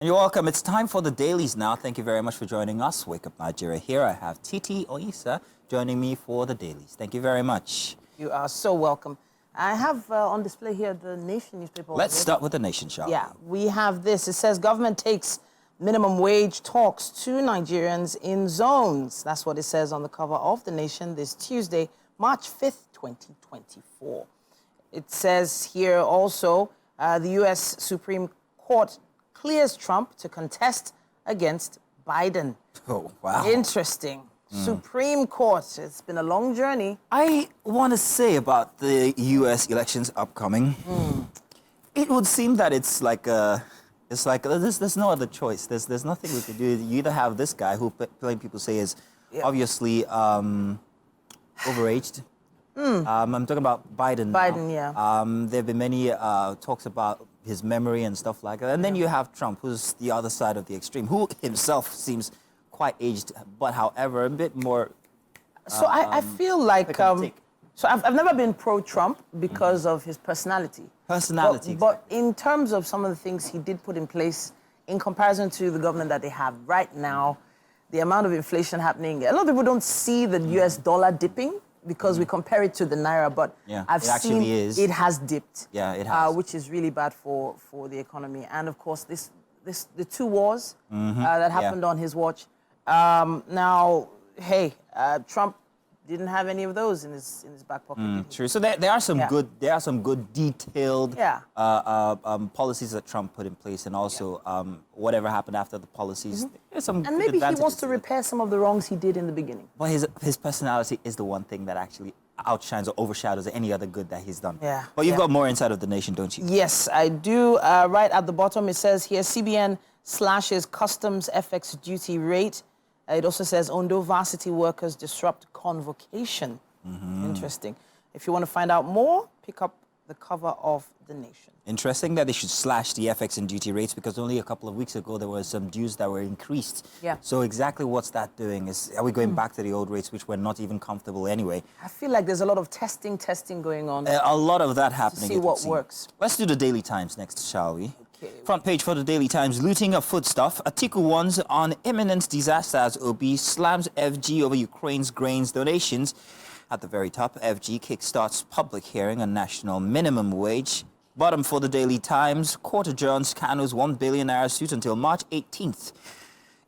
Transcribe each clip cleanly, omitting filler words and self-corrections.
You're welcome. It's time for the dailies now. Thank you very much for joining us. Wake Up Nigeria here. I have Titi Oisa joining me for the dailies. Thank you very much. You are so welcome. I have on display here the Nation newspaper. Let's start with the Nation, shall we? Yeah, we have this. It says government takes minimum wage talks to Nigerians in zones. That's what it says on the cover of the Nation this Tuesday, March 5th, 2024. It says here also the U.S. Supreme Court clears Trump to contest against Biden. Oh, wow. Interesting. Supreme Court. It's been a long journey. I want to say about the U.S. elections upcoming, it would seem that it's like there's no other choice. There's nothing we can do. You either have this guy who plain people say is obviously overaged. I'm talking about Biden. Biden, yeah. There have been many talks about his memory and stuff like that. And then you have Trump, who's the other side of the extreme, who himself seems quite aged, but however, a bit more... So I feel like... so I've never been pro-Trump because of his personality. Personality. But in terms of some of the things he did put in place, in comparison to the government that they have right now, the amount of inflation happening, a lot of people don't see the US dollar dipping because we compare it to the Naira, but I've seen it has dipped. Yeah, it has. Which is really bad for the economy. And of course, the two wars that happened on his watch. Now, hey, Trump didn't have any of those in his back pocket. True. So there are some good detailed policies that Trump put in place, and also whatever happened after the policies. There's some and maybe he wants to repair some of the wrongs he did in the beginning. But his personality is the one thing that actually outshines or overshadows any other good that he's done. Yeah. But you've got more inside of the Nation, don't you? Yes, I do. Right at the bottom, it says here, CBN slashes customs FX duty rate. It also says Ondo varsity workers disrupt convocation. Interesting. If you want to find out more, pick up the cover of the Nation. Interesting that they should slash the FX and duty rates, because only a couple of weeks ago there were some dues that were increased. Yeah. So exactly what's that doing? Are we going back to the old rates, which were not even comfortable anyway? I feel like there's a lot of testing going on. A lot of that happening. To see what works. Let's do the Daily Times next, shall we? Okay. Front page for the Daily Times, looting of foodstuff. Atiku warns on imminent disaster as Obi slams FG over Ukraine's grains donations. At the very top, FG kickstarts public hearing on national minimum wage. Bottom for the Daily Times, court adjourns Kano's $1 billion suit until March 18th.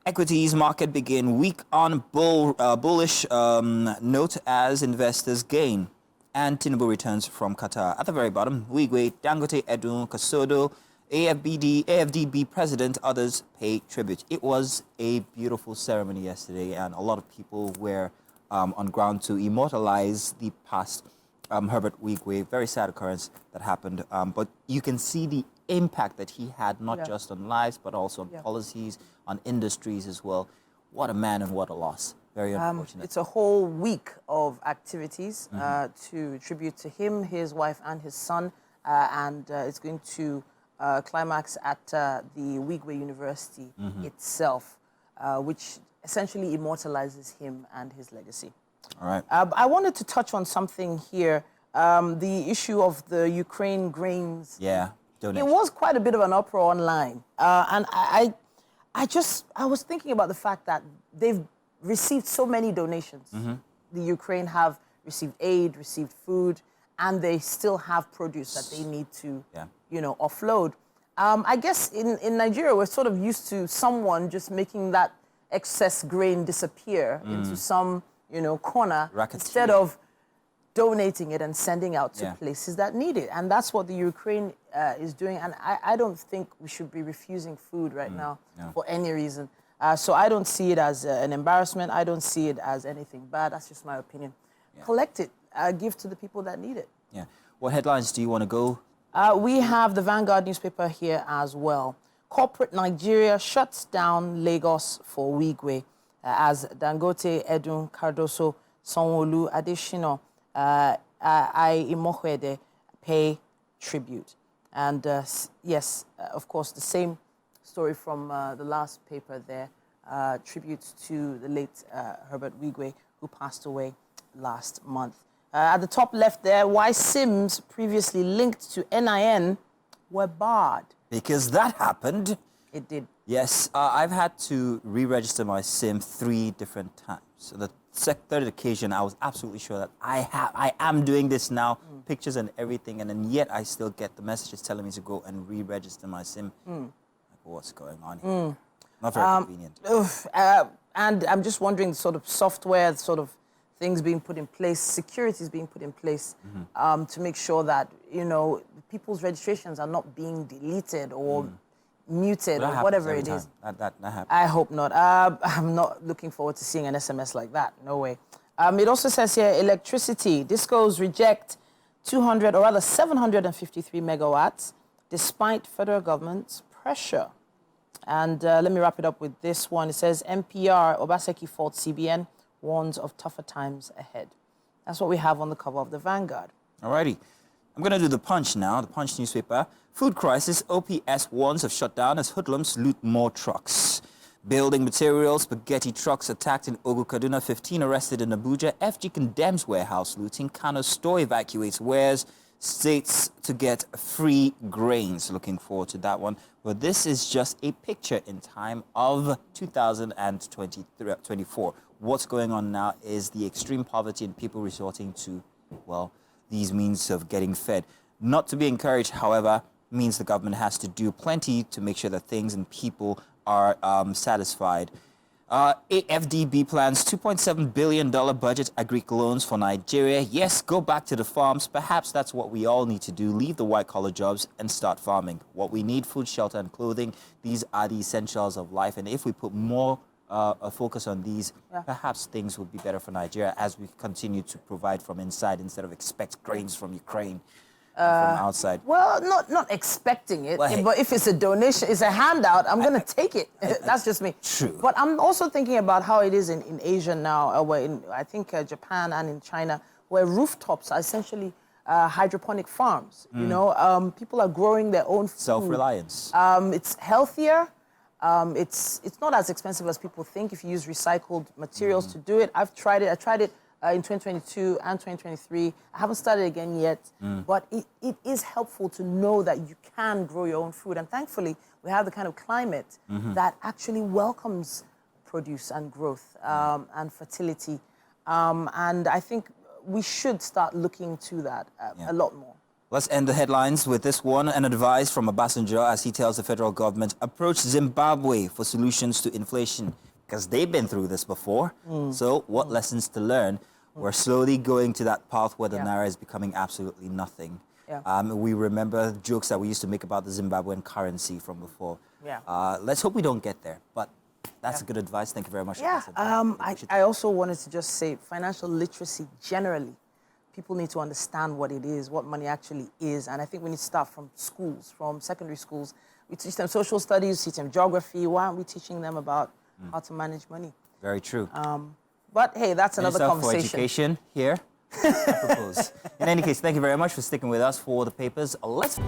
Equities market begin week on bullish note as investors gain. And Tinubu returns from Qatar. At the very bottom, Wigwe, Dangote, Edun, Kasodo, AFDB president, others pay tribute. It was a beautiful ceremony yesterday, and a lot of people were on ground to immortalize the past. Herbert Wigwe, very sad occurrence that happened, but you can see the impact that he had, not just on lives, but also on policies, on industries as well. What a man and what a loss. Very unfortunate. It's a whole week of activities to tribute to him, his wife, and his son, and it's going to climax at the Wigwe University itself, which essentially immortalizes him and his legacy. All right. I wanted to touch on something here, the issue of the Ukraine grains. Yeah, donation. It was quite a bit of an uproar online, and I was thinking about the fact that they've received so many donations. The Ukraine have received aid, received food, and they still have produce that they need to, offload. I guess in Nigeria, we're sort of used to someone just making that excess grain disappear into some, corner instead of donating it and sending out to places that need it. And that's what the Ukraine is doing. And I don't think we should be refusing food right now for any reason. So I don't see it as an embarrassment. I don't see it as anything bad. That's just my opinion. Collect it. Give to the people that need it. Yeah. What headlines do you want to go? We have the Vanguard newspaper here as well. Corporate Nigeria shuts down Lagos for Wigwe as Dangote, Edun, Cardoso, Sanwo-Olu, Adeshino, Imohede pay tribute. And yes, of course, the same story from the last paper there, tributes to the late Herbert Wigwe, who passed away last month. At the top left there, why SIMs previously linked to NIN were barred. Because that happened It did. Yes, I've had to re-register my SIM 3 different times. So the third occasion, I was absolutely sure that I am doing this now, pictures and everything, and then yet I still get the messages telling me to go and re-register my SIM. Like, what's going on here? Not very convenient. And I'm just wondering, sort of software, sort of things being put in place, security is being put in place to make sure that, you know, people's registrations are not being deleted or muted or whatever it is. That happens. I hope not. I'm not looking forward to seeing an SMS like that. No way. It also says here, electricity. Discos reject 200 or rather 753 megawatts despite federal government's pressure. And let me wrap it up with this one. It says, NPR, Obaseki faults CBN, warns of tougher times ahead. That's what we have on the cover of the Vanguard. Alrighty. I'm going to do the Punch now, the Punch newspaper. Food crisis, OPS warns of shutdown as hoodlums loot more trucks. Building materials, spaghetti trucks attacked in Ogu, Kaduna, 15 arrested in Abuja. FG condemns warehouse looting. Kano store evacuates wares. States to get free grains. Looking forward to that one. But this is just a picture in time of 2024. What's going on now is the extreme poverty and people resorting to, well, these means of getting fed. Not to be encouraged, however, means the government has to do plenty to make sure that things and people are satisfied. AFDB plans $2.7 billion budget agri loans for Nigeria. Yes, go back to the farms. Perhaps that's what we all need to do. Leave the white-collar jobs and start farming. What we need, food, shelter, and clothing. These are the essentials of life. And if we put more a focus on these, perhaps things would be better for Nigeria as we continue to provide from inside instead of expect grains from Ukraine. From outside. Well, not expecting it, Well, hey. but if it's a donation, it's a handout, I'm going to take it. That's just me. True. But I'm also thinking about how it is in Asia now, where in, I think, Japan and in China, where rooftops are essentially hydroponic farms. You know, people are growing their own food. Self-reliance. It's healthier. It's not as expensive as people think if you use recycled materials to do it. I've tried it. I tried it in 2022 and 2023. I haven't started again yet, but it is helpful to know that you can grow your own food. And thankfully, we have the kind of climate that actually welcomes produce and growth and fertility. And I think we should start looking to that a lot more. Let's end the headlines with this one. An advice from Obasanjo as he tells the federal government, approach Zimbabwe for solutions to inflation. Because they've been through this before. So what lessons to learn? We're slowly going to that path where the Naira is becoming absolutely nothing. We remember jokes that we used to make about the Zimbabwean currency from before. Let's hope we don't get there. But that's good advice. Thank you very much. I also wanted to just say financial literacy generally. People need to understand what it is, what money actually is. And I think we need to start from schools, from secondary schools. We teach them social studies, teach them geography. Why aren't we teaching them about how to manage money? Very true. But hey, that's another conversation. For education here, I propose. In any case, thank you very much for sticking with us for the papers. Let's...